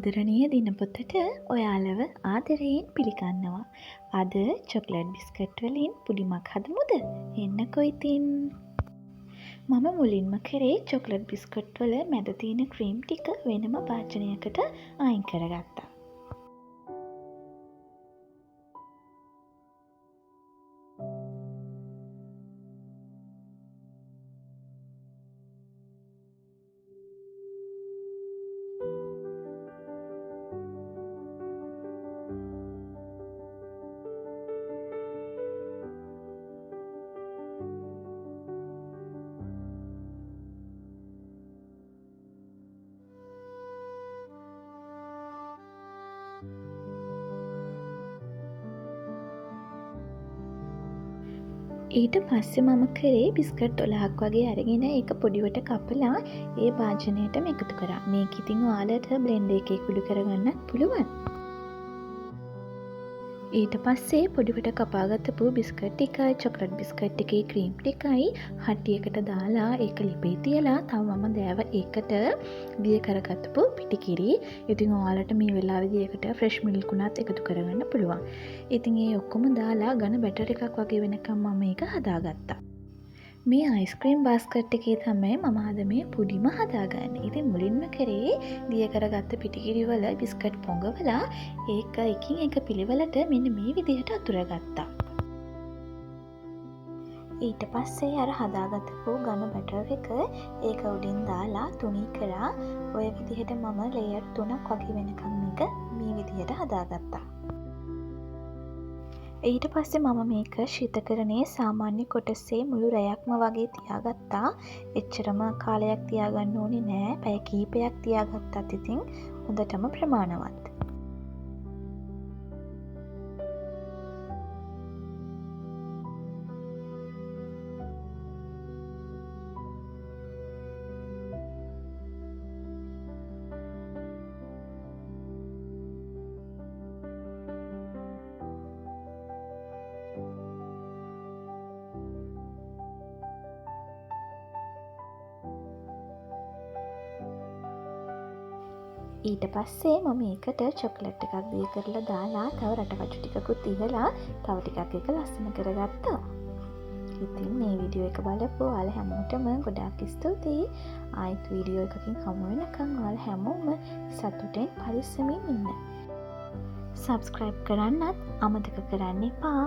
ආදරණීය දිනපොතට ඔයාලව ආදරයෙන් පිළිගන්නවා. අද චොක්ලට් බිස්කට් වලින් පුඩිමක් හදමුද? එන්නකෝ ඉතින්. මම මුලින්ම කරේ චොක්ලට් බිස්කට් වල මැද තියෙන ක්‍රීම් ටික වෙනම භාජනයකට අයින් කරගත්තා. ඊට පස්සේ මම කරේ බිස්කට් 12ක් වගේ අරගෙන ඒක පොඩිවට කපලා ඒ භාජනයටම එකතු කරා. මේක ඉතින් ඔයාලට බ්ලෙන්ඩර් එකේ කුඩු කරගන්නත් පුළුවන්. ඊට පස්සේ පොඩිවට කපාගත්තපු බිස්කට් ටිකයි චොක්ලට් බිස්කට් එකේ ක්‍රීම් ටිකයි හට්ටියකට දාලා ඒක ලිපේ තියලා තව මම දෑව ඒකට දිය කරගත්තපු පිටිකිරි. ඉතින් ඔයාලට මේ වෙලාවේදී ඒකට ෆ්‍රෙෂ් මිල්ක් උනත් එකතු කරගන්න පුළුවන්. ඉතින් ඒ ඔක්කොම දාලා ඝන බැටර් එකක් වගේ වෙනකම් මම මේක හදාගත්තා. මේ අයිස්ක්‍රීම් බාස්කට් එකේ තමයි මම අද මේ පුඩිම හදාගන්නේ. ඉතින් මුලින්ම කරේ දිය කරගත්ත පිටිකිරි වල බිස්කට් පොඟවලා ඒක එකින් එක පිළිවෙලට මෙන්න මේ විදිහට අතුරගත්තා. ඊට පස්සේ අර හදාගත්තපු ඝන බැටර් එක ඒක උඩින් දාලා තුනී කරා. ඔය විදිහට මම ලේයර් 3ක් වගේ වෙනකම් මේක මේ විදිහට හදාගත්තා. ඊට පස්සේ මම මේක ශීතකරණයේ සාමාන්‍ය කොටසේ මුළු රැයක්ම වගේ තියාගත්තා. එච්චරම කාලයක් තියාගන්න ඕනේ නෑ. පැය කීපයක් තියාගත්තත් ඉතින් හොඳටම ප්‍රමාණවත්. ඊට පස්සේ මම ඒකට චොක්ලට් එකක් දිය කරලා දාලා තව රටකචු ටිකකුත් ඉහලා තව ටිකක් එක ලස්සන කරගත්තා. ඉතින් මේ වීඩියෝ එක බලපු ඔයාලා හැමෝටම ගොඩාක් ස්තුතියි. ආයෙත් වීඩියෝ එකකින් හමු වෙනකන් ඔයාලා හැමෝම සතුටෙන් පරිස්සමින් ඉන්න. සබ්ස්ක්‍රයිබ් කරන්නත් අමතක කරන්න එපා.